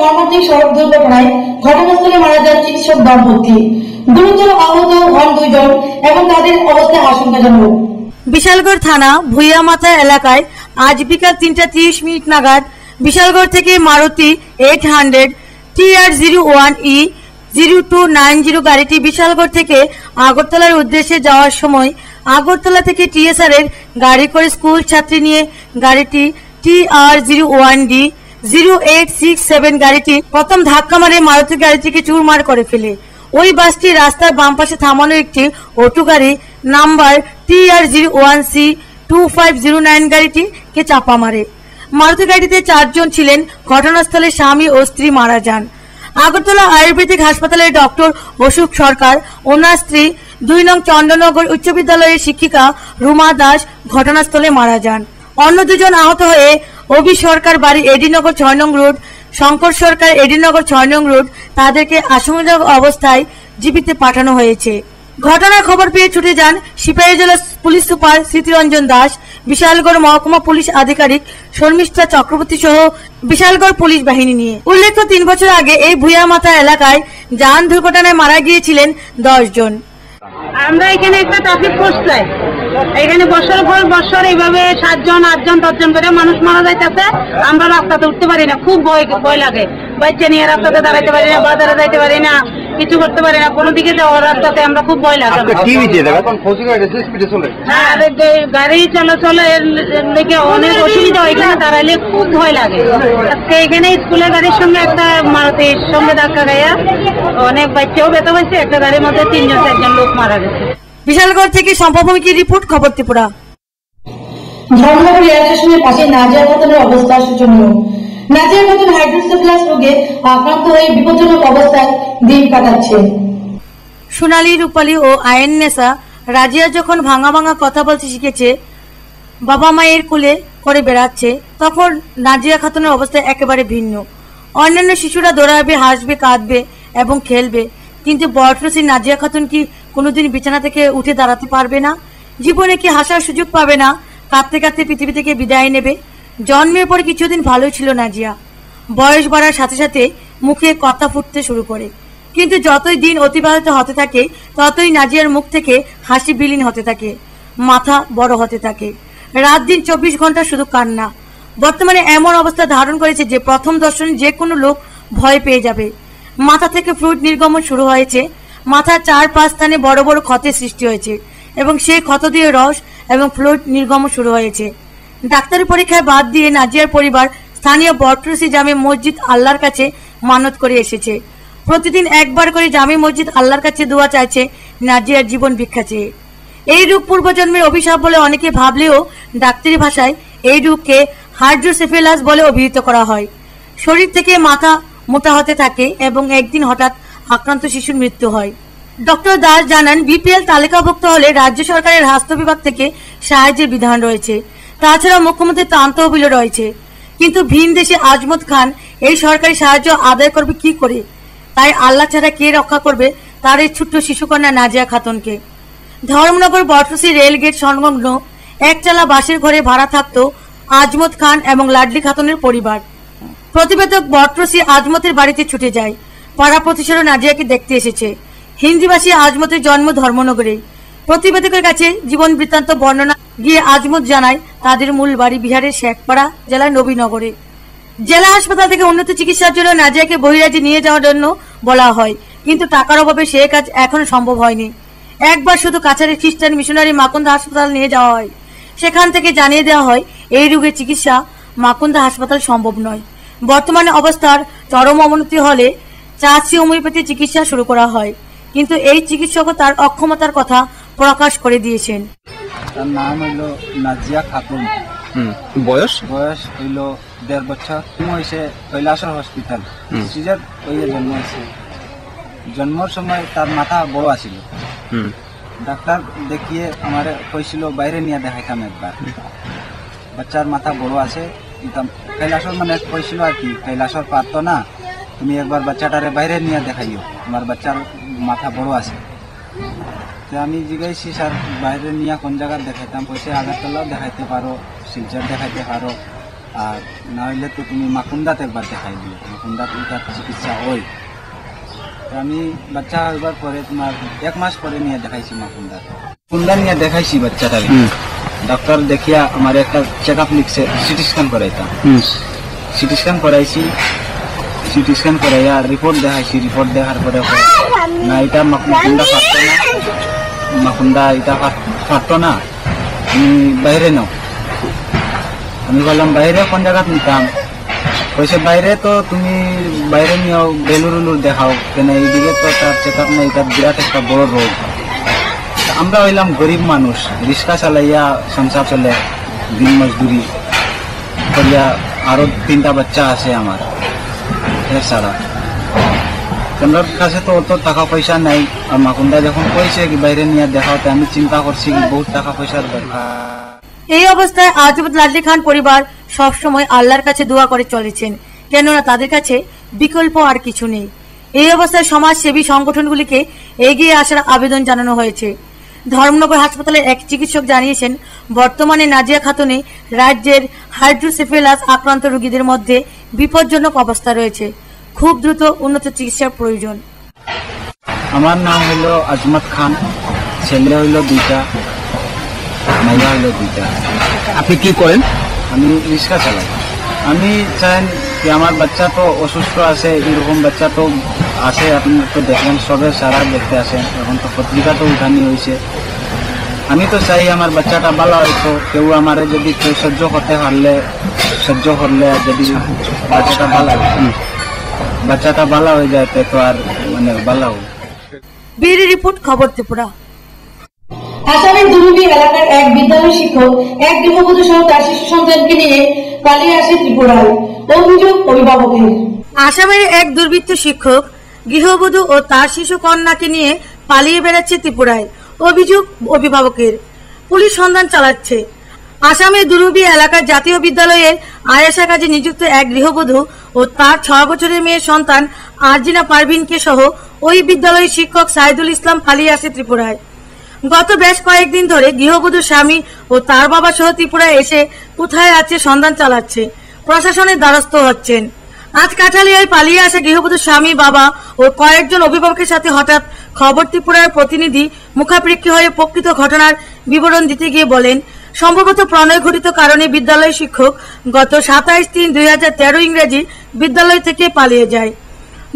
মর্মান্তিক সড়ক দুর্ঘটনায় ঘটনাস্থলে মারা যান চিকিৎসক দম্পতি। গুরুতর আহত হন 2 জন এবং তাদের অবস্থা আশঙ্কাজনক। বিশালগড় থানা ভুইয়ামাথা এলাকায় আজ বিকাল 3:30 নাগাদ বিশালগড় থেকে মারুতি 800 TR01E 0290 গাড়িটি বিশালগড় থেকে আগরতলার উদ্দেশ্যে যাওয়ার সময় আগরতলা থেকে টিএসআর এর গাড়ি করে স্কুল ছাত্রী নিয়ে গাড়িটি TR01D 0867 গাড়িটি প্রথম ধাক্কা মারে মারুতি গাড়িটিকে চুরমার করে ফেলে। ওই বাসটি রাস্তার বাম পাশে থামানো একটি অটো গাড়ি নাম্বার TR01C 2509 গাড়িটিকে চাপা মারে। মারুতি গাড়িতে 4 জন ছিলেন। ঘটনাস্থলে স্বামী ও স্ত্রী মারা যান। আগরতলা আয়ুর্বেদিক হাসপাতালের ডক্টর অশোক সরকার, ওনার স্ত্রী 2 নং চন্দ্রনগর উচ্চ বিদ্যালয়ের শিক্ষিকা রুমা দাস ঘটনাস্থলে মারা যান। অন্য 2 জন আহত হয়ে অভি সরকার বাড়ি এডিনগর 6 নং রোড, শঙ্কর সরকার এডিনগর 6 নং রোড, তাদেরকে আশঙ্কাজনক অবস্থায় জীবিতে পাঠানো হয়েছে। ঘটনার খবর পেয়ে ছুটে যান সিপাহীজলা পুলিশ সুপার স্মৃতিরঞ্জন দাস, বিশালগড় মহকুমা পুলিশ আধিকারিক শর্মিষ্ঠা চক্রবর্তী সহ বিশালগড় পুলিশ বাহিনী নিয়ে। উল্লেখ্য 3 বছর আগে এই ভুইয়ামাথা এলাকায় যান দুর্ঘটনায় মারা গিয়েছিলেন 10 জন। আমরা এখানে একটা ট্রাফিক পোস্ট চাই। এখানে বছর পর বছর এইভাবে 7 জন 8 জন 10 জন করে মানুষ মারা যাইতেছে। আমরা রাস্তাতে উঠতে পারি না, খুব ভয় লাগে। বাচ্চা নিয়ে রাস্তাতে দাঁড়াইতে পারি না, বাজারে যাইতে পারি না, কিছু করতে পারি না, কোনো দিকে যাওয়ার রাস্তাতে আমরা খুব ভয় লাগে। গাড়ি চলাচলের লেগে অনেক অসুবিধা, এখানে দাঁড়াইলে খুব ভয় লাগে। আজকে এখানে স্কুলের গাড়ির সঙ্গে একটা মারুতির সঙ্গে ধাক্কা গায়া অনেক বাচ্চাও ব্যথা হয়েছে। একটা গাড়ির মধ্যে 3 জন 4 জন লোক মারা গেছে। বিশালগড় থেকে সম্ভবমিকি রিপোর্ট, খবর ত্রিপুরা। ধর্মনগর রেল স্টেশনের পাশে নাজিয়া খাতুনের অবস্থা শোচনীয়। নাজিয়া খাতুন হাইড্রোসেফালাস রোগে আক্রান্ত হয়ে বিপজ্জনক অবস্থায় দিন কাটাচ্ছে। সোনালী, রূপালী ও আয়েন্নেসা রাজিয়া যখন ভাঙা ভাঙা কথা বলতে শিখেছে, বাবা মায়ের কোলে করে বেড়াচ্ছে, তখন নাজিয়া খাতুনের অবস্থা একেবারে ভিন্ন। অন্যান্য শিশুরা দৌড়াবে, হাসবে, কাঁদবে এবং খেলবে, কিন্তু বটরসি নাজিয়া খাতুন কি কোনোদিন বিছানা থেকে উঠে দাঁড়াতে পারবে না? জীবনে কি হাসার সুযোগ পাবে না? কাঁদতে কাঁদতে পৃথিবী থেকে বিদায় নেবে? জন্মের পর কিছুদিন ভালোই ছিল নাজিয়া। বয়স বাড়ার সাথে সাথে মুখে কথা ফুটতে শুরু করে, কিন্তু যতই দিন অতিবাহিত হতে থাকে ততই নাজিয়ার মুখ থেকে হাসি বিলীন হতে থাকে, মাথা বড় হতে থাকে। রাত দিন 24 ঘন্টা শুধু কান্না। বর্তমানে এমন অবস্থা ধারণ করেছে যে প্রথম দর্শনে যে কোনো লোক ভয় পেয়ে যাবে। মাথা থেকে ফ্লুইড নির্গমন শুরু হয়েছে। মাথার 4-5 স্থানে বড় বড় ক্ষতের সৃষ্টি হয়েছে এবং সেই ক্ষত দিয়ে রস এবং ফ্লুইড নির্গমন শুরু হয়েছে। ডাক্তারি পরীক্ষায় বাদ দিয়ে নাজিয়ার পরিবার স্থানীয় বটরসি জামে মসজিদ আল্লাহর কাছে মানত করে এসেছে। প্রতিদিন একবার করে জামে মসজিদ আল্লাহর কাছে দোয়া চাইছে নাজিয়ার জীবন ভিক্ষা চেয়ে। এই রোগ পূর্বজন্মের অভিশাপ বলে অনেকে ভাবলেও ডাক্তারি ভাষায় এই রোগকে হাইড্রোসেফালাস বলে অভিহিত করা হয়। শরীর থেকে মাথা মোটা হতে থাকে এবং একদিন হঠাৎ আক্রান্ত শিশুর মৃত্যু হয়। ডক্টর দাস জানান, বিপিএল তালিকাভুক্ত হলে রাজ্য সরকারের স্বাস্থ্য বিভাগ থেকে সাহায্যের বিধান রয়েছে। তাছাড়া মুখ্যমন্ত্রীর তহবিলও রয়েছে। কিন্তু ভিন দেশে আজমত খান এই সরকারি সাহায্য আদায় করবে কি করে? তাই আল্লাহ ছাড়া কে রক্ষা করবে তার এই ছোট্ট শিশুকন্যা নাজিয়া খাতুনকে? ধর্মনগর বটরসি রেলগেট সংলগ্ন একচালা বাসের ঘরে ভাড়া থাকত আজমত খান এবং লাডলি খাতুনের পরিবার। প্রতিবেদক বটরসি আজমতের বাড়িতে ছুটে যায়। পাড়া প্রতিবেশীরা নাজিয়াকে দেখতে এসেছে। হিন্দিভাষী আজমতের জন্ম ধর্মনগরে। প্রতিবেদকের কাছে জীবন বৃত্তান্ত বর্ণনা গিয়ে আজমত জানায় তাদের মূল বাড়ি বিহারের শেখপাড়া জেলার নবীনগরে। জেলা হাসপাতাল থেকে উন্নত চিকিৎসার জন্য নাজিয়াকে বহিরাজ্যে নিয়ে যাওয়ার জন্য বলা হয়, কিন্তু টাকার অভাবে সে কাজ এখনো সম্ভব হয়নি। একবার শুধু কাছাড়ের খ্রিস্টান মিশনারি মাকুন্দা হাসপাতাল নিয়ে যাওয়া হয়। সেখান থেকে জানিয়ে দেওয়া হয় এই রোগের চিকিৎসা মাকুন্দা হাসপাতাল সম্ভব নয়। বর্তমানে অবস্থার চরম অবনতি হলে চাষি হোমিওপ্যাথি চিকিৎসা শুরু করা হয়, কিন্তু এই চিকিৎসকও তার অক্ষমতার কথা প্রকাশ করে দিয়েছেন। তার নাম হইল নাজিয়া খাতুন। বয়স হইল 1.5 বছর। হয়েছে কৈলাসর হসপিটাল, সিজার হয়ে জন্ম হয়েছে। জন্মর সময় তার মাথা বড় আছিল। ডাক্তার দেখিয়ে আমার কইছিল বাইরে নিয়ে দেখাইতাম একবার, বাচ্চার মাথা বড় আছে। কৈলাসর মানে কইছিল আর কি, কৈলাসর পারত না, তুমি একবার বাচ্চাটারে বাইরে নিয়ে দেখাইও, আমার বাচ্চার মাথা বড় আছে। তো আমি জিজ্ঞাসি স্যার বাইরে নিয়ে কোন জায়গায় দেখাইতাম? কইছে আগরতলাও দেখাইতে পারো, শিলচর দেখাইতে পারো, আর না হইলে তো তুমি মাকুন্দাতে একবার দেখাই দিও, মাকুন্দাতে তার চিকিৎসা ওই। আমি বাচ্চা হইবার পরে তোমার 1 মাস পরে নিয়ে দেখাইছি মাকুন্দা নিয়ে দেখাইছি বাচ্চাটাকে। ডাক্তার দেখিয়া আমার একটা চেক আপ লিখছে, সিটি স্ক্যান করাইতাম। সিটি স্ক্যান করাইছি, সিটি স্ক্যান করাইয়া রিপোর্ট দেখাইছি। রিপোর্ট দেখার পরে না এটা মাকুন্দা ফাটতো না, মাকুন্দা এটা ফাটতো না, আমি বাইরে নাও। আমি বললাম বাইরে কোন জায়গাত নিতাম? কইছে বাইরে তো তুমি বাইরে নিয়েও বেলুর দেখাও, কেন এইদিকে তো তার চেক আপ নেই, তার বিরাট একটা বড় রোগ। আমরা হইলাম গরিব মানুষ, রিক্সা চালাইয়া সংসার চলে, দিন মজদুরি করিয়া, আরো 3টা বাচ্চা আছে আমার এর ছাড়া। আমার কাছে তো অত টাকা পয়সা নাই। আর মাকুন্দা যখন কইছে কি বাইরে নিয়ে দেখাওতে, আমি চিন্তা করছি কি বহুত টাকা পয়সার দরকার। এই অবস্থায় আজিমত লাডলি খান পরিবার সবসময় আল্লাহর কাছে দোয়া করে চলেছেন, কেননা তাদের কাছে বিকল্প আর কিছু নেই। এই অবস্থায় সমাজসেবী সংগঠনগুলিকে এগিয়ে আসার আবেদন জানানো হয়েছে। ধর্মনগর হাসপাতালের এক চিকিৎসক জানিয়েছেন, বর্তমানে নাজিয়া খাতুনে রাজ্যের হাইড্রোসেফেলাস আক্রান্ত রোগীদের মধ্যে বিপজ্জনক অবস্থা রয়েছে। খুব দ্রুত উন্নত চিকিৎসার প্রয়োজন। আমার নাম হইল আজমত খান, ছেলে হইল 2টা, মাইয়া হইল 2টা। আপনি কি করেন? আমি রিক্সা চালাই। আমি চাই কি আমার বাচ্চা তো অসুস্থ আছে, এরকম বাচ্চা তো আছে, আপনি তো দেখেন সবে সারা দেখতে আসেন, এখন তো পত্রিকা তো উঠানি হয়েছে। আমি তো চাই আমার বাচ্চাটা ভালো হইতো, কেউ আমার যদি কেউ সহ্য করতে পারলে, সহ্য করলে যদি বাচ্চাটা ভালো হয়ে যায় তো আর মানে ভালো হবে। বিউরো রিপোর্ট, খবর ত্রিপুরা। আসামের দুরুবি এলাকার এক বিদ্যালয় শিক্ষক এক গৃহবধূ সহ তার শিশু সন্তানকে নিয়ে পালিয়ে আসে ত্রিপুরায়। অভিযোগ অভিভাবকের। আসামের এক দুর্বৃত্ত শিক্ষক গৃহবধূ ও তার শিশু কন্যাকে নিয়ে পালিয়ে বেড়াচ্ছে ত্রিপুরায়। অভিযোগ অভিভাবকের। পুলিশ সন্ধান চালাচ্ছে। আসামের দুরুবি এলাকার জাতীয় বিদ্যালয়ের আয়েশা কাজে নিযুক্ত এক গৃহবধূ ও তার 6 বছরের মেয়ের সন্তান আরজিনা পারভিনকে সহ ওই বিদ্যালয়ের শিক্ষক সাইদুল ইসলাম পালিয়ে আসে ত্রিপুরায়। গত বেশ কয়েকদিন ধরে গৃহবধূর স্বামী ও তার বাবা সহ ত্রিপুরায় এসে কোথায় আছে সন্ধান চালাচ্ছে, প্রশাসনের দ্বারস্থ হচ্ছেন। আজ কাঠালিয়ায় পালিয়ে আসা গৃহবধূর স্বামী, বাবা ও কয়েকজন অভিভাবকের সাথে হঠাৎ খবর ত্রিপুরার প্রতিনিধি মুখাপেক্ষী হয়ে প্রকৃত ঘটনার বিবরণ দিতে গিয়ে বলেন, সম্ভবত প্রণয় ঘটিত কারণে বিদ্যালয় শিক্ষক গত 27/3/2013 ইংরেজি বিদ্যালয় থেকে পালিয়ে যায়।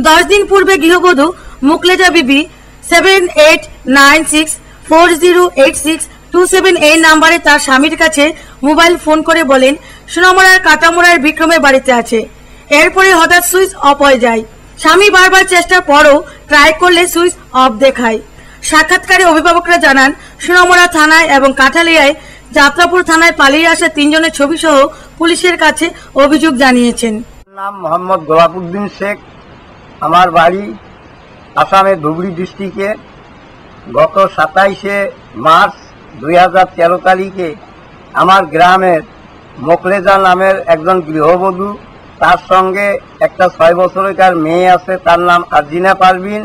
10 দিন পূর্বে গৃহবধূ মুকলেজা বিবি 7896408627 এই নাম্বারে তার স্বামীর কাছে মোবাইল ফোন করে বলেন, সোনামুড়ার কাটামুড়ার বিক্রমের বাড়িতে আছে। এরপরে হঠাৎ সুইচ অফ হয়ে যায়। স্বামী বারবার চেষ্টার পরও ট্রাই করলে সুইচ অফ দেখায়। সাক্ষাৎকারে অভিভাবকরা জানান, সোনামুড়া থানায় এবং কাঠালিয়ায় যাত্রাপুর থানায় পালিয়ে আসা 3 জনের ছবি সহ পুলিশের কাছে অভিযোগ জানিয়েছেন। নাম মোহাম্মদ গোলাপউদ্দিন শেখ, আমার বাড়ি আসামের ধুবড়ী ডিস্ট্রিক্টে। গত 27শে মার্চ 2013 তারিখে আমার গ্রামের মোকলেজা নামের একজন গৃহবধূ, তার সঙ্গে একটা 6 বছরের মেয়ে আছে, তার নাম আরজিনা পারভিন,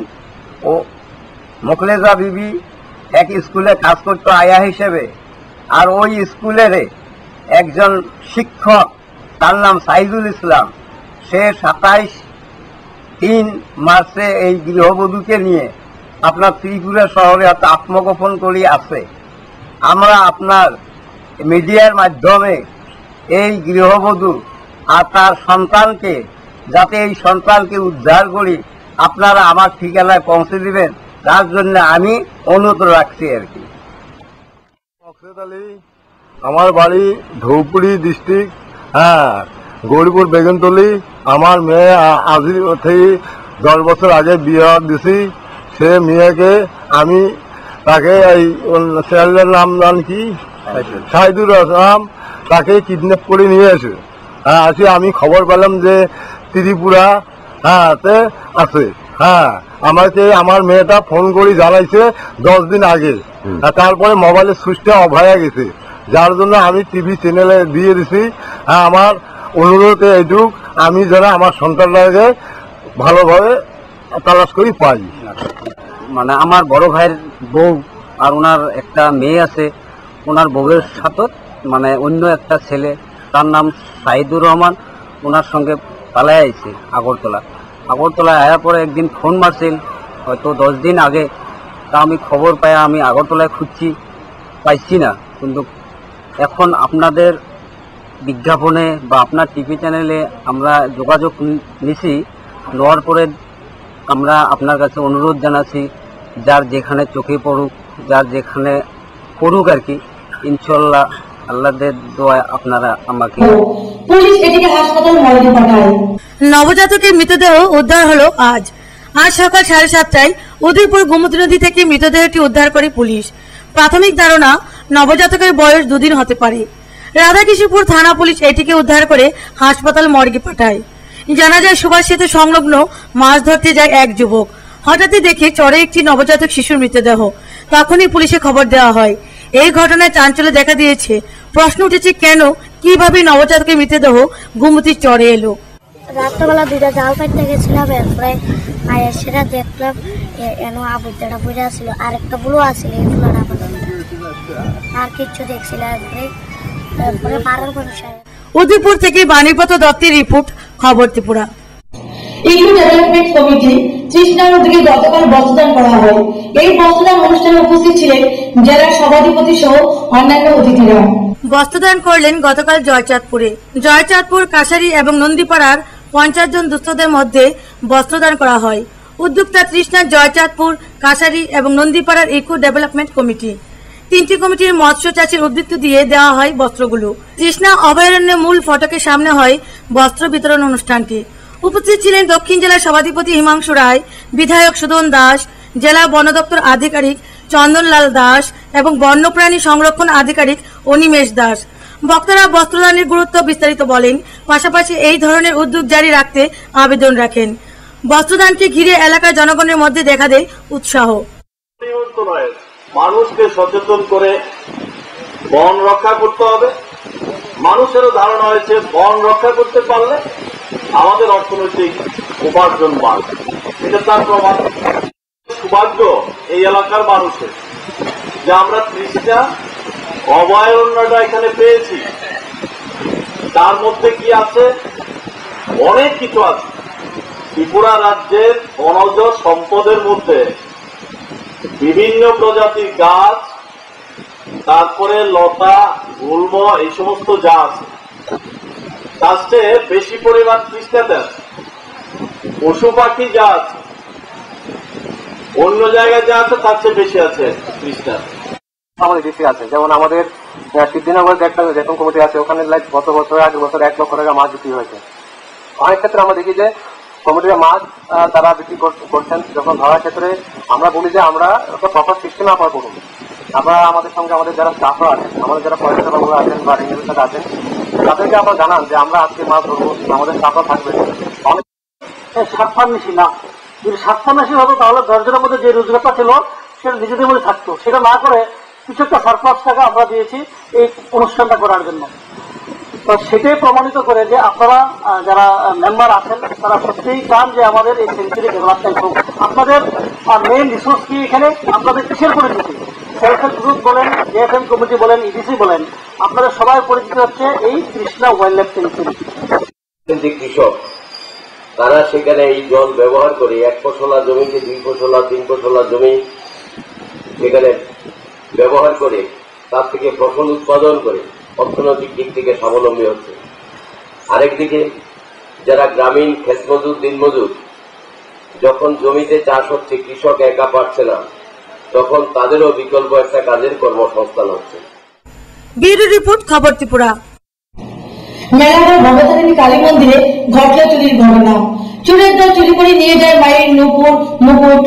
ও মোকলেজা বিবি এক স্কুলে কাজ করতো আয়া হিসেবে। আর ওই স্কুলের একজন শিক্ষক, তার নাম সাইদুল ইসলাম, সে 27 মার্চে এই গৃহবধূকে নিয়ে আপনার ত্রিপুরা শহরে আত্মগোপন করে আছে। আমরা আপনার মিডিয়ার মাধ্যমে এই গৃহবধূ আর তার সন্তানকে, যাতে এই সন্তানকে উদ্ধার করি, আপনারা আমার ঠিকানায় পৌঁছে দিবেন, তার জন্য আমি অনুরোধ রাখছি আর কি। আমার বাড়ি ধৌপুরি ডিস্ট্রিক্ট, গৌরীপুর বেগুনতলি। আমার মেয়ে আজি থেকে 10 বছর আগে বিয়ে দিছি। সে মেয়েকে আমি তাকে এই ছেলের নাম কি সাইদুল ইসলাম, তাকে কিডন্যাপ করে নিয়ে আসে। আসি আমি খবর পেলাম যে ত্রিপুরা তে আছে। আমাকে আমার মেয়েটা ফোন করে জানাইছে 10 দিন আগে। তারপরে মোবাইলের সুইচটা অফ হয়ে গেছে, যার জন্য আমি টিভি চ্যানেলে দিয়ে দিছি। আমার অনুরোধ এইটুক, আমি যেন আমার সন্তানটাকে ভালোভাবে তালাশ করি পাই। মানে আমার বড় ভাইয়ের বউ আর ওনার একটা মেয়ে আছে, ওনার বউয়ের সাথে মানে অন্য একটা ছেলে তার নাম সাইদুর রহমান, ওনার সঙ্গে পালায় আইছে আগরতলায় আয়ার পরে একদিন ফোন মারছিল হয়তো 10 দিন আগে। তা আমি খবর পাই আমি আগরতলায় খুঁজছি, পাইছি না। কিন্তু এখন আপনাদের বিজ্ঞাপনে বা আপনার টিভি চ্যানেলে আমরা যোগাযোগ নিছি, নেওয়ার পরে আমরা আপনার কাছে অনুরোধ জানাচ্ছি, যার যেখানে চোখে পড়ুক, যার যেখানে পড়ুক আর কি, ইনশাল্লাহ আল্লাহদের দোয়ায় আপনারা আমাকে। পুলিশ এটিকে হাসপাতালে মর্গে পাঠায়। নবজাতকের মৃতদেহ উদ্ধার হলো আজ সকাল 7:30টায় উদয়পুর গোমতী নদী থেকে মৃতদেহটি উদ্ধার করে পুলিশ। প্রাথমিক ধারণা নবজাতকের বয়স 2 দিন হতে পারে। রাধাকিশোরপুর থানা পুলিশ এটিকে উদ্ধার করে হাসপাতাল মর্গে পাঠায়। জানা যায় সুভাষ সেতু সংলগ্ন মাছ ধরতে যায় এক যুবক, হঠাৎই দেখে চরে একটি নবজাতক শিশুর মৃতদেহ। তখনই পুলিশে খবর দেওয়া হয়। এই ঘটনায় চাঞ্চল্য দেখা দিয়েছে। প্রশ্ন উঠেছে কেন, কিভাবে নবজাতকের মৃতদেহ গোমতীর চরে এলো। রাত্রবেলা 2টা জাল পাইতে গেছিলাম, এরপরে আয়া সেটা দেখলাম এনো আবুদাটা পড়ে আসছিল, আর একটা বুলো আসছিল, এই বুলোটা আর কিছু দেখছিলাম। এরপরে মারার মানুষ। উদয়পুর থেকে বাণীপত দত্তের রিপোর্ট, খবর ত্রিপুরা। ইকো ডেভেলপমেন্ট কমিটি তৃষ্ণা নদীকে গতকাল বস্ত্রদান করা হয়। এই বস্ত্রদান অনুষ্ঠানে উপস্থিত ছিলেন জেলার সভাধিপতি সহ অন্যান্য অতিথিরা। বস্ত্রদান করলেন গতকাল জয়চাঁদপুর, কাছারি এবং নন্দীপাড়ার 50 জন দুস্থদের মধ্যে বস্ত্রদান করা হয়। উদ্যোক্তা তৃষ্ণা, জয়চাঁদপুর, কাছারি এবং নন্দীপাড়ার ইকো ডেভেলপমেন্ট কমিটি। 3টি কমিটির মৎস্য চাষের উদ্বৃত্ত দিয়ে দেওয়া হয় বস্ত্রগুলো। তৃষ্ণা অভয়ারণ্যের মূল ফটকের সামনে হয় বস্ত্র বিতরণ অনুষ্ঠানটি। উপস্থিত ছিলেন দক্ষিণ জেলার সভাধিপতি হিমাংশু রায়, বিধায়ক সুদন দাস, জেলা বন দপ্তর আধিকারিক চন্দনলাল দাস এবং বন্যপ্রাণী সংরক্ষণ আধিকারিক অনিমেষ দাস। বক্তারা বস্ত্রদানের গুরুত্ব বিস্তারিত বলেন, পাশাপাশি এই ধরনের উদ্যোগ জারি রাখতে আবেদন রাখেন। বস্ত্রদানকে ঘিরে এলাকার জনগণের মধ্যে দেখা দেয় উৎসাহ। মানুষকে সচেতন করে বন রক্ষা করতে হবে। মানুষেরও ধারণা হয়েছে বন রক্ষা করতে পারলে আমাদের অর্থনৈতিক উপার্জন বাড়বে, এটা তার প্রমাণ। সৌভাগ্য এই এলাকার মানুষের যে আমরা তৃষ্ণা অভয়ারণ্যটা এখানে পেয়েছি। তার মধ্যে কি আছে? অনেক কিছু আছে। ত্রিপুরা রাজ্যের বনজ সম্পদের মধ্যে বিভিন্ন প্রজাতির গাছ, তারপরে লতা, গুল্ম, এই সমস্ত যা আছে তার চেয়ে বেশি পরিমাণ তৃষ্ণাতে আছে। পশু পাখি যা আছে অন্য জায়গায় যা আছে তার চেয়ে বেশি আছে তৃষ্ণা। আমাদের বেশি আছে, যেমন আমাদের সিদ্ধিনগরের একটা রেশন কমিটি আছে, ওখানে গত বছর আগের বছর 1 লক্ষ টাকা মাছ বিক্রি হয়েছে। অনেক ক্ষেত্রে আমরা দেখি যে কমিটির মাছ তারা বিক্রি করছেন, যখন ধরার ক্ষেত্রে আমরা বলি যে আমরা একটা প্রপার সিস্টেমে আপনার করুন। আপনারা আমাদের সঙ্গে আমাদের যারা স্টাফরা আছেন, আমাদের যারা পর্যটকরা আছেন বা রেঞ্জার আছেন, তাদেরকে আমরা জানান যে আমরা আজকে মাছ ধরবো, আমাদের স্টাফরা থাকবে। অনেক স্বার্থান্বেষী না, যদি স্বার্থান্বেষী হতো তাহলে 10 জনের মধ্যে যে রোজগারটা ছিল সেটা নিজেদের মধ্যে থাকতো। সেটা না করে কিছু একটা সারপ্লাস টাকা আমরা দিয়েছি এই অনুষ্ঠানটা করার জন্য। তো সেটাই প্রমাণিত করে যে আপনারা যারা মেম্বার আছেন তারা সত্যিই চান যে আমাদের এই সেঞ্চুরি ডেভেলপমেন্ট হোক। আপনাদের মেইন রিসোর্স কি এখানে? আপনাদের কিসের পরিচিতি? সেলফ হেল্প গ্রুপ বলেন, জেএফএম কমিটি বলেন, ইডিসি বলেন, আপনাদের সবাই পরিচিত হচ্ছে এই তৃষ্ণা ওয়াইল্ড লাইফ সেঞ্চুরি। কৃষক তারা সেখানে এই জল ব্যবহার করে 1 ফসলা জমিকে 2 ফসলা 3 ফসলা জমি সেখানে ব্যবহার করে তার থেকে ফসল উৎপাদন করে অর্থনৈতিক দিক থেকে স্বাবলম্বী হচ্ছে। আরেকদিকে যারা গ্রামীণ ক্ষেতমজুর, দিনমজুর, যখন জমিতে চাষ হচ্ছে, কৃষক একা পারছে না, তখন তাদেরও বিকল্প একটা কাজের কর্মসংস্থান হচ্ছে। ব্যুরো রিপোর্ট, খবর ত্রিপুরা। মেলাঘর ভবতারিণী কালী মন্দিরে ঘটল চুরির ঘটনা। চোরের দল চুরি করে নিয়ে যায় মায়ের নূপুর, মুকুট,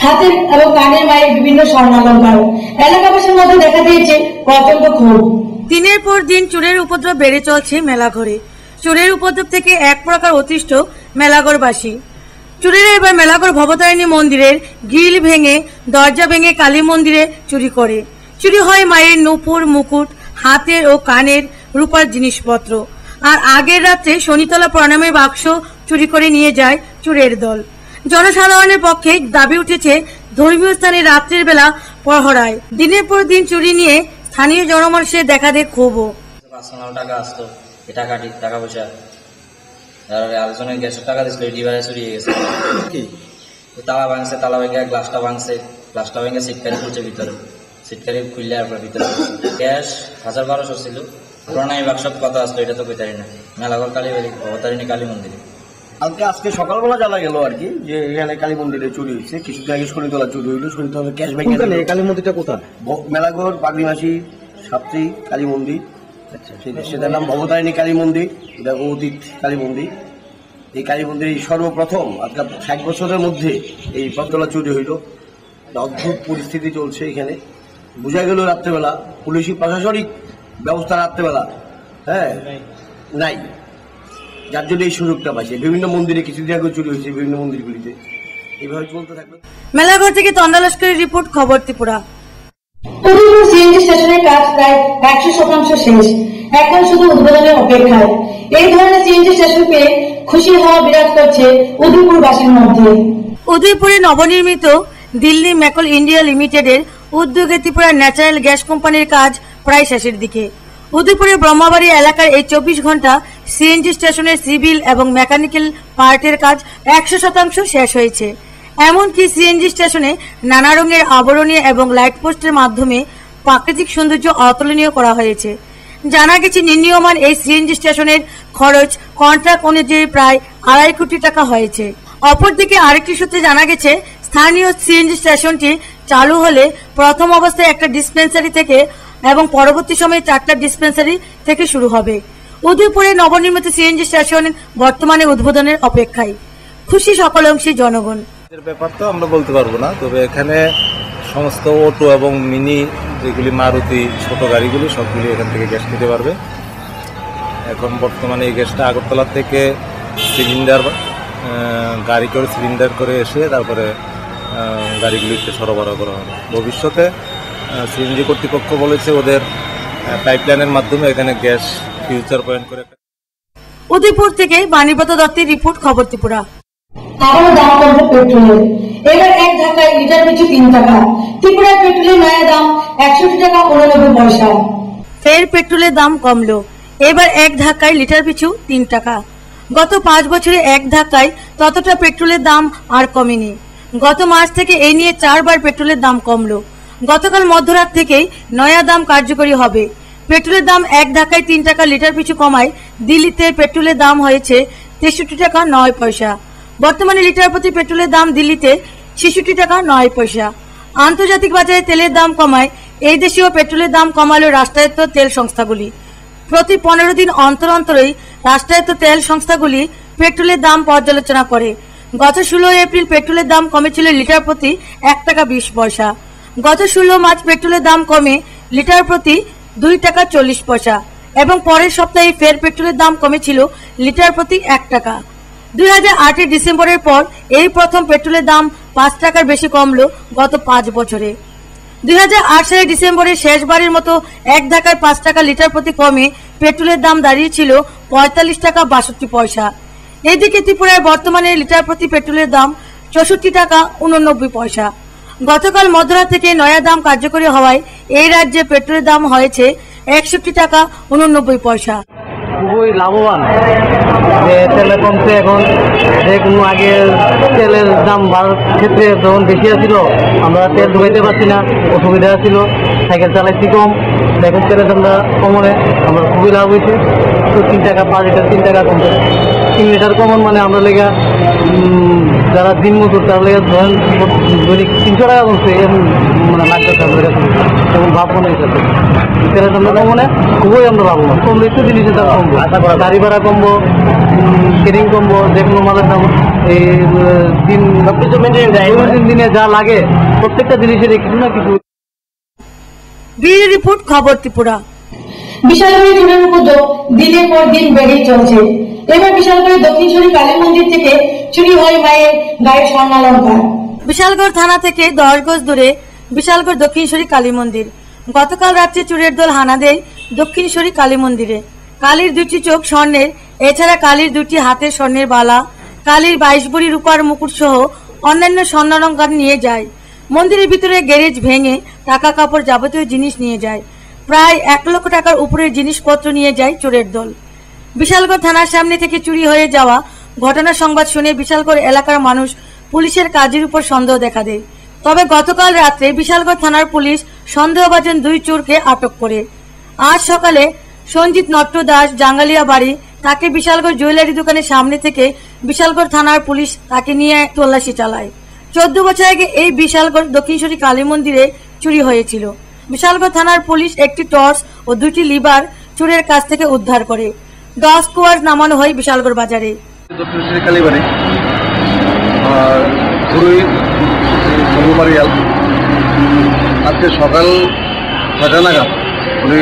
হাতের এবং কানের মায়ের বিভিন্ন স্বর্ণালঙ্কার। এলাকাবাসীর মধ্যে দেখা দিয়েছে প্রচন্ড ক্ষোভ। দিনের পর দিন চোরের উপদ্রব বেড়ে চলছে মেলাঘরে। চোরের উপদ্রব থেকে এক প্রকার অতিষ্ঠ মেলাঘরবাসী। চোরেরা এবার মেলাঘর ভবতারিণী মন্দিরের গ্রিল ভেঙে, দরজা ভেঙে কালী মন্দিরে চুরি করে। চুরি হয় মায়ের নূপুর, মুকুট, হাতের ও কানের রূপার জিনিসপত্র। আর আগের রাত্রে শনিতলা প্রণামের বাক্স চুরি করে নিয়ে যায় চোরের দল। জনসাধারণের পক্ষে দাবি উঠেছে ধর্মীয় স্থানে রাত্রের বেলা পহরায়। দিনের পর দিন চুরি নিয়ে স্থানীয় জনমানুষের দেখা দেয় ক্ষোভ। 500 টাকা আসতো, টাকা পয়সা আলোচনায় গ্যাসের টাকা দিচ্ছিল ডিভাইসে চুরিয়ে গেছে কি তালা ভাঙছে, তালা ভেঙে গ্লাসটা ভেঙে সিটকারি খুলছে ভিতরে, সিটকারি খুললে আপনার ভিতরে গ্যাস 1200 ছিল। প্রণামী বাক্স কত আসলো এটা তো কইতারি না। মেলাঘর কালীবাড়ি অবতারিণী কালী মন্দিরে আজকে সকালবেলা জানা গেল আর কি যে এখানে কালী মন্দিরে চুরি হয়েছে। কিছুদিন আগে শনিতলা চুরি হইলো, শনিতলা ক্যাশ ব্যাংক। কালী মন্দিরটা কোথায়? মেলাঘর পাগড়িমাসি সাপ্তি কালী মন্দির। আচ্ছা, সেটার নাম ভবতারিণী কালী মন্দির, এটা অতীত কালী মন্দির। এই কালী মন্দির সর্বপ্রথম আজকে 60 বছরের মধ্যে এই পথতলা চুরি হইল। অদ্ভুত পরিস্থিতি চলছে এখানে। বোঝা গেল রাত্রেবেলা পুলিশি প্রশাসনিক ব্যবস্থা রাত্রেবেলা নাই, যার জন্য এই সুযোগটা পাইছে। বিভিন্ন মন্দিরে কিছুদিন আগে চুরি হয়েছে, বিভিন্ন মন্দিরগুলিতে এইভাবে চলতে থাকবে। মেলাঘর থেকে তন্ডা লস্করের রিপোর্ট, খবর ত্রিপুরা। উদয়পুর সিএনজি স্টেশনের কাজ প্রায় 100% শেষ, এখন শুধু উদ্বোধনের অপেক্ষায়। এই ধরনের সিএনজি স্টেশন পেয়ে খুশি হওয়া বিরাজ করছে উদয়পুরবাসীর মধ্যে। উদয়পুরে নবনির্মিত দিল্লি ম্যাকল ইন্ডিয়া লিমিটেডের উদ্যোগে ত্রিপুরা ন্যাচারাল গ্যাস কোম্পানির কাজ প্রায় শেষের দিকে। উদয়পুরের ব্রহ্মাবাড়ি এলাকার এই 24 ঘন্টা সিএনজি স্টেশনের সিভিল এবং মেকানিক্যাল পার্টের কাজ 100% শেষ হয়েছে। এমনকি সিএনজি স্টেশনে নানা রঙের আবরণী এবং লাইট পোস্টের মাধ্যমে প্রাকৃতিক সৌন্দর্য অতুলনীয় করা হয়েছে। জানা গেছে নির্মীয়মান এই সিএনজি স্টেশনের খরচ কন্ট্রাক্ট অনুযায়ী প্রায় 2.5 কোটি টাকা হয়েছে। অপরদিকে আরেকটি সূত্রে জানা গেছে স্থানীয় সিএনজি স্টেশনটি চালু হলে প্রথম অবস্থায় একটা ডিসপেন্সারি থেকে এবং পরবর্তী সময়ে 4টা ডিসপেন্সারি থেকে শুরু হবে। উদয়পুরে নবনির্মিত সিএনজি স্টেশন বর্তমানে উদ্বোধনের অপেক্ষায়। খুশি সকল অংশী জনগণ। ব্যাপার তো আমরা বলতে পারবো না, তবে এখানে সমস্ত অটো এবং মিনি যেগুলি মারুতি ছোট গাড়িগুলি সবগুলি এখান থেকে গ্যাস নিতে পারবে। এখন বর্তমানে এই গ্যাসটা আগরতলা থেকে সিলিন্ডার গাড়ি করে সিলিন্ডার করে এসে তারপরে গাড়িগুলিতে সরবরাহ করা হবে। ভবিষ্যতে সিএনজি কর্তৃপক্ষ বলেছে ওদের পাইপলাইনের মাধ্যমে এখানে গ্যাস ফিউচার পয়েন্ট করে। উদয়পুর থেকে বাণীব্রত দত্তের রিপোর্ট, খবর ত্রিপুরা। আবারও দাম কমবে পেট্রোলের। এবার এক ধাক্কায় লিটার পিছু 3 টাকা। ত্রিপুরায় পেট্রোলের নয়া দাম 61 টাকা 89 পয়সা। ফের পেট্রোলের দাম কমলো, এবার এক ধাক্কায় লিটার পিছু 3 টাকা। গত 5 বছরে এক ধাক্কায় ততটা পেট্রোলের দাম আর কমেনি। গত মাস থেকে এই নিয়ে 4 বার পেট্রোলের দাম কমলো। গতকাল মধ্যরাত থেকেই নয়া দাম কার্যকরী হবে। পেট্রোলের দাম এক ধাক্কায় 3 টাকা লিটার পিছু কমায় দিল্লিতে পেট্রোলের দাম হয়েছে 63 টাকা 9 পয়সা। বর্তমানে লিটার প্রতি পেট্রোলের দাম দিল্লিতে 66 টাকা 9 পয়সা। আন্তর্জাতিক বাজারে তেলের দাম কমায় এই দেশীয় পেট্রোলের দাম কমালো রাষ্ট্রায়ত্ত তেল সংস্থাগুলি। প্রতি 15 দিন অন্তর অন্তরই রাষ্ট্রায়ত্ত তেল সংস্থাগুলি পেট্রোলের দাম পর্যালোচনা করে। গত 16 এপ্রিল পেট্রোলের দাম কমেছিল লিটার প্রতি 1 টাকা 20 পয়সা। গত 16 মার্চ পেট্রোলের দাম কমে লিটার প্রতি 2 টাকা 40 পয়সা এবং পরের সপ্তাহে ফের পেট্রোলের দাম কমেছিল লিটার প্রতি 1 টাকা। 2008 ডিসেম্বরের পর এই প্রথম পেট্রোলের দাম 5 টাকার বেশি কমলো গত 5 বছরে। 2008 সালের ডিসেম্বরে শেষবারের মতো এক ধাক্কায় 5 টাকা লিটার প্রতি কমে পেট্রোলের দাম দাঁড়িয়েছিল 45 টাকা 62 পয়সা। এদিকে ত্রিপুরায় বর্তমানে লিটার প্রতি পেট্রোলের দাম 64 টাকা 89 পয়সা। গতকাল মধ্যরাত থেকে নয়া দাম কার্যকরী হওয়ায় এই রাজ্যে পেট্রোলের দাম হয়েছে 61 টাকা 89 পয়সা। খুবই লাভবান যে তেলে কমছে। এখন যে কোনো আগে তেলের দাম বাড়ার ক্ষেত্রে যখন বেশি ছিল আমরা তেল ঢুকাইতে পারছি না, অসুবিধা ছিল, সাইকেল চালাইছি কম। এখন তেলের দামটা কমনে আমরা খুবই লাভ হয়েছে। তো 3 টাকা 5 লিটার 3 টাকা কমছে। 3 লিটার কমন মানে আমরা লেগা যারা দিন মজুর তার লেগে ধরেন দৈনিক 300 টাকা কমছে, মানে লাগবে যেমন ভাব মনে হয়েছে। তেলের দামটা কমনে খুবই আমরা লাভবান। কমলে একটু জিনিসের দাম কমবো, গাড়ি ভাড়া কমবো, কেরিং কমবো, যে কোনো মালের দাম এই দিনে যা লাগে প্রত্যেকটা জিনিসের কিছু না কিছু। ব্যুরো রিপোর্ট, খবর ত্রিপুরা। বিশালগড়ি চুরির উপদ্রব দিনের পর দিন বেড়েই চলছে। এবার বিশালগড়ি দক্ষিণেশ্বরী কালী মন্দির থেকে চুরি হয় মায়ের গায়ের স্বর্ণালঙ্কার। বিশালগড় থানা থেকে 10 গজ দূরে বিশালগড় দক্ষিণেশ্বরী কালী মন্দির। গতকাল রাত্রে চুরের দল হানা দেয় দক্ষিণেশ্বরী কালী মন্দিরে। কালীর 2টি চোখ স্বর্ণের, এছাড়া কালীর 2টি হাতের স্বর্ণের বালা, কালীর 22 ভরি রূপার মুকুট সহ অন্যান্য স্বর্ণালঙ্কার নিয়ে যায়। মন্দিরের ভিতরে গ্যারেজ ভেঙে টাকা কাপড় যাবতীয় জিনিস নিয়ে যায়। প্রায় 1 লক্ষ টাকার উপরের জিনিসপত্র নিয়ে যায় চোরের দল। বিশালগড় থানার সামনে থেকে চুরি হয়ে যাওয়া ঘটনার সংবাদ শুনে বিশালগড় এলাকার মানুষ পুলিশের কাজের উপর সন্দেহ দেখা দেয়। তবে গতকাল রাত্রে বিশালগড় থানার পুলিশ সন্দেহভাজন 2 চোরকে আটক করে। আজ সকালে সঞ্জিত নট্ট দাস জাঙ্গালিয়া বাড়ি, তাকে বিশালগড় জুয়েলারি দোকানের সামনে থেকে বিশালগড় থানার পুলিশ তাকে নিয়ে তল্লাশি চালায়। 14 বছর আগে এই বিশালগড় দক্ষিণেশ্বরী কালী মন্দিরে চুরি হয়েছিল। বিশালগড় থানার পুলিশ একটি টর্চ ও 2টি লিভার চোরের কাছ থেকে উদ্ধার করে। ডগ স্কোয়াড নামানো হয় বিশালগড় বাজারে। দক্ষিণেশ্বরী কালীবাড়ি আর আজকে সকাল 6টা নাগাদ উনি